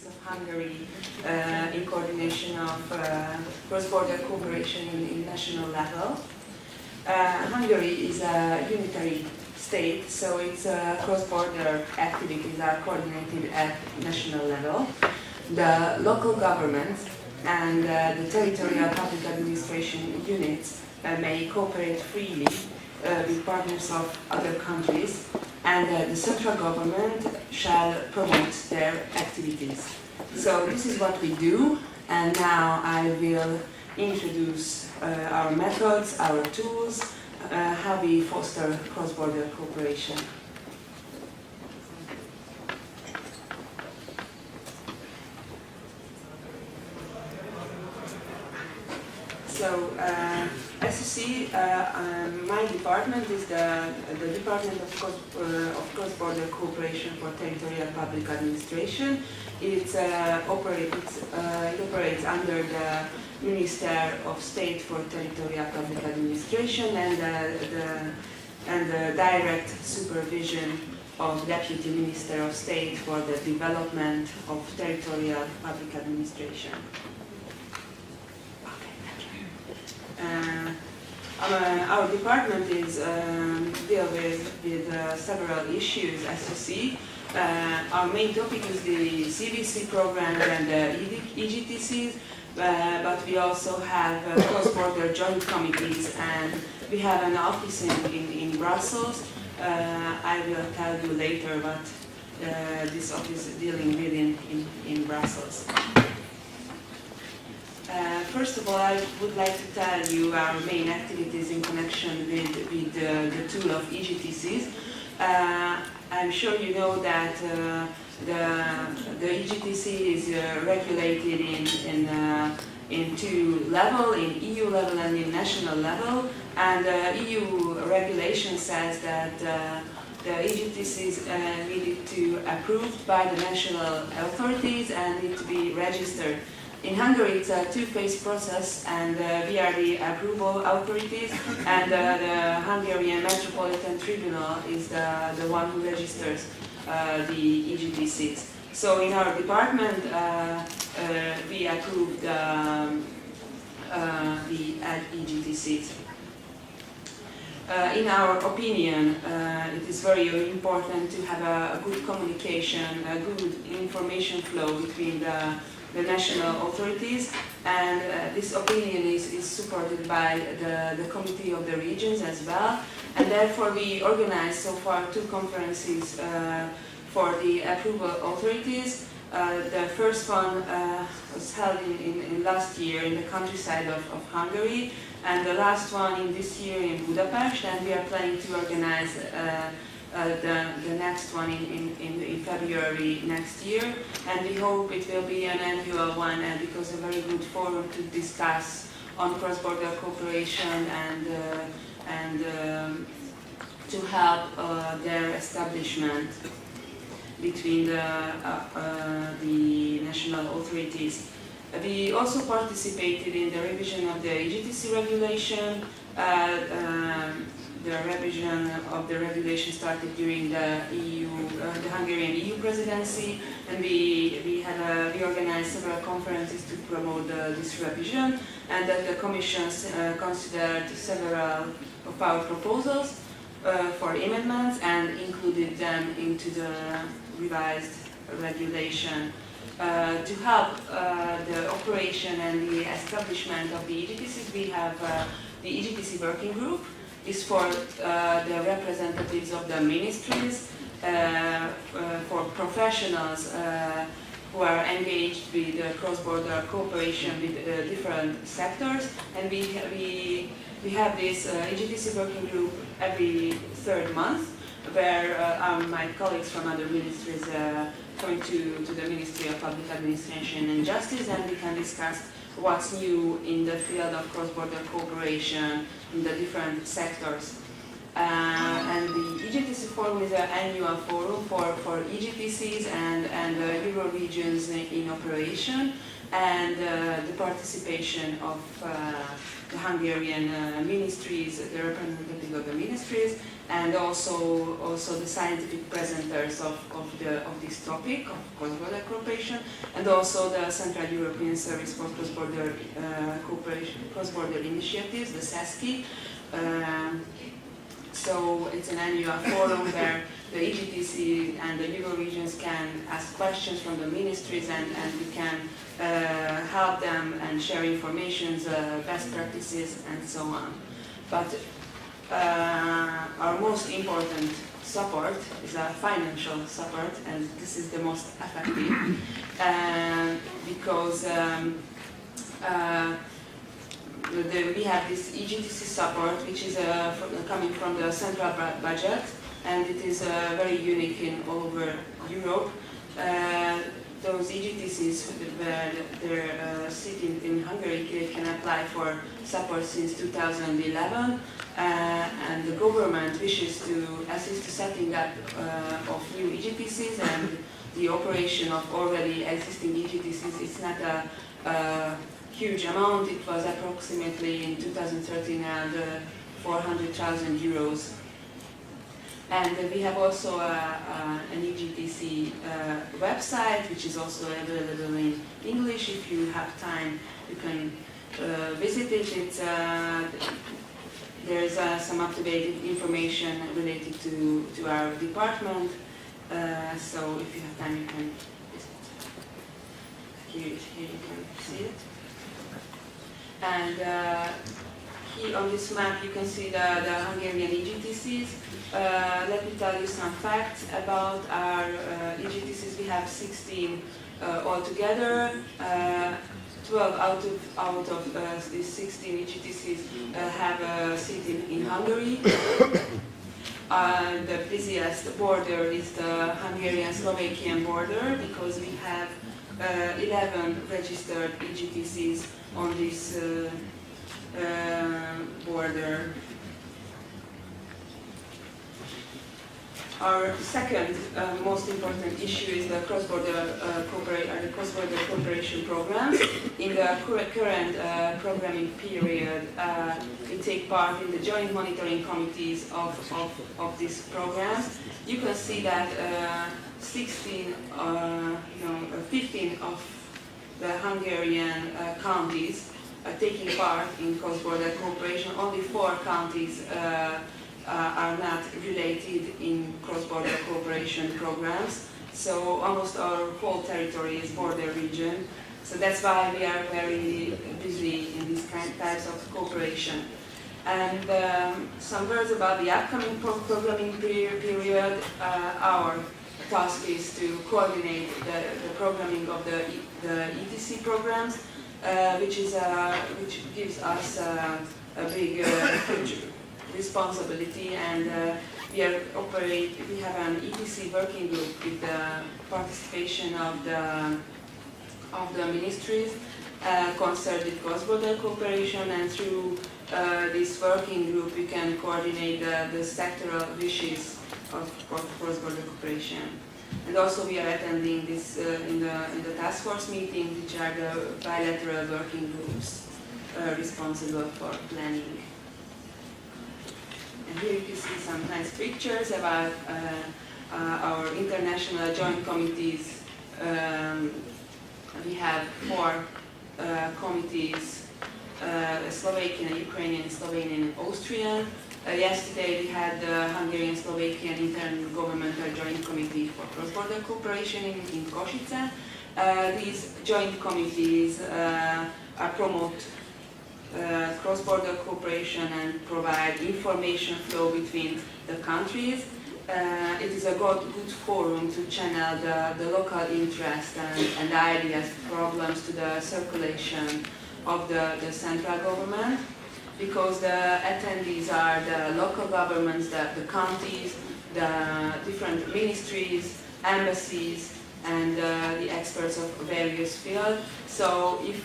practice of Hungary in coordination of cross-border cooperation in national level. Hungary is a unitary state, so its cross-border activities are coordinated at national level. The local government and the Territorial Public Administration units may cooperate freely with partners of other countries, and the central government shall promote their activities. So this is what we do, and now I will introduce our methods, our tools, how we foster cross-border cooperation. So, as you see, my department is the Department of Cross-Border Cooperation for Territorial Public Administration. It operates under the Minister of State for Territorial Public Administration and the direct supervision of Deputy Minister of State for the Development of Territorial Public Administration. Our department is deal with several issues, as you see. Our main topic is the CBC program and the EGTCs, but we also have cross-border joint committees, and we have an office in Brussels. I will tell you later what this office is dealing with in Brussels. First of all, I would like to tell you our main activities in connection with the tool of EGTCs. I'm sure you know that the EGTC is regulated in two levels, in EU level and in national level. And EU regulation says that the EGTCs needed to be approved by the national authorities and need to be registered. In Hungary, it's a two-phase process, and we are the approval authorities, and the Hungarian Metropolitan Tribunal is the one who registers the EGTCs. So in our department, we approve the EGTCs. In our opinion, it is very important to have a good communication, a good information flow between the national authorities, and this opinion is supported by the Committee of the Regions as well, and therefore we organized so far two conferences for the approval authorities. The first one was held in last year in the countryside of Hungary, and the last one in this year in Budapest, and we are planning to organize the next one in February next year, and we hope it will be an annual one, and because a very good forum to discuss on cross-border cooperation and to help their establishment between the national authorities. We also participated in the revision of the EGTC regulation. The revision of the regulation started during the Hungarian EU presidency, and we organized several conferences to promote this revision, and that the Commission considered several of our proposals for amendments and included them into the revised regulation. To help the operation and the establishment of the EGTCs, we have the EGTC working group. Is for the representatives of the ministries, for professionals who are engaged with cross-border cooperation with different sectors, and we have this EGTC working group every third month, where my colleagues from other ministries come to the Ministry of Public Administration and Justice, and we can discuss what's new in the field of cross-border cooperation in the different sectors. And the EGTC Forum is an annual forum for EGTCs and Euro regions in operation. and the participation of the Hungarian ministries, the representative of the ministries, and also the scientific presenters of this topic of cross-border cooperation, and also the Central European Service for Cross-Border Cross-Border Initiatives, the SESCI. So it's an annual forum where the EGTC and the Euro regions can ask questions from the ministries, and we can help them and share information, best practices, and so on. But our most important support is our financial support, and this is the most effective because we have this EGTC support, which is coming from the central budget, and it is very unique in all over Europe. Those EGTCs where they're sitting in Hungary can apply for support since 2011, and the government wishes to assist the setting up of new EGTCs and the operation of already existing EGTCs. It's not a huge amount. It was approximately in 2013 and 400,000 euros. And we have also an EGTC website, which is also available in English. If you have time, you can visit it. There's some up-to-date information related to our department. So if you have time, you can visit. Here you can see it. And here on this map you can see the Hungarian EGTCs. Let me tell you some facts about our EGTCs. We have 16 altogether. 12 out of these 16 EGTCs have a seat in Hungary. The busiest border is the Hungarian-Slovakian border, because we have 11 registered EGTCs on this border. Our second most important issue is the cross-border cooperation programs. In the current programming period, we take part in the joint monitoring committees of these programs. You can see that 15 of the Hungarian counties are taking part in cross-border cooperation. Only 4 counties are not related in cross-border cooperation programs. So almost our whole territory is border region. So that's why we are very busy in these types of cooperation. And some words about the upcoming programming period. Our task is to coordinate the programming of the ETC programs, which gives us a big responsibility, and we have an ETC working group with the participation of the ministries concerned with cross-border cooperation, and through this working group we can coordinate the sectoral wishes of cross-border cooperation. And also we are attending this in the task force meetings, which are the bilateral working groups responsible for planning. And here you can see some nice pictures about our international joint committees. We have 4 committees, Slovakian, Ukrainian, Slovenian, and Austrian. Yesterday we had the Hungarian-Slovakian Intergovernmental Joint Committee for Cross-Border Cooperation in Košice. These joint committees promote cross-border cooperation and provide information flow between the countries. It is a good forum to channel the local interest and ideas, problems to the circulation of the central government, because the attendees are the local governments, the counties, the different ministries, embassies, and the experts of various fields. So if,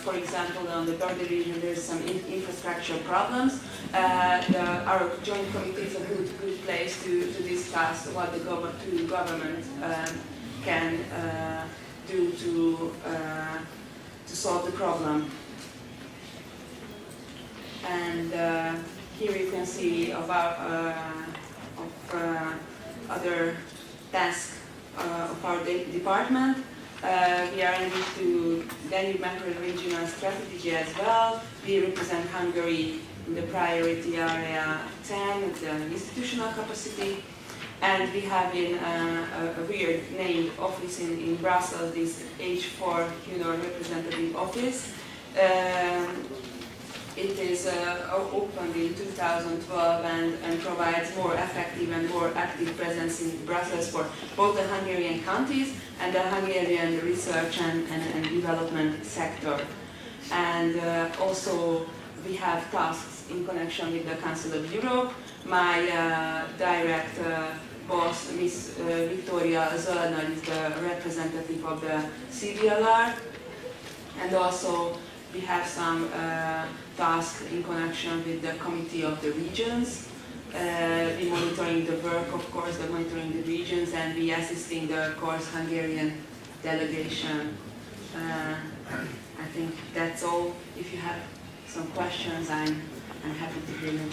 for example, on the border region there's some infrastructure problems, our joint committee is a good place to discuss what the government can do to solve the problem. And here you can see about other tasks of our department. We are engaged to Danube macro-regional strategy as well. We represent Hungary in the priority area 10 with the institutional capacity. And we have in a weird named office in Brussels, this H4 representative office. It is opened in 2012 and provides more effective and more active presence in Brussels for both the Hungarian counties and the Hungarian research and development sector. And also we have tasks in connection with the Council of Europe. My direct boss, Ms. Victoria Zöldner, is the representative of the CDLR, and also we have some tasks in connection with the Committee of the Regions. We monitoring the work, of course, the monitoring the regions, and we assisting the course Hungarian delegation. I think that's all. If you have some questions, I'm happy to hear them.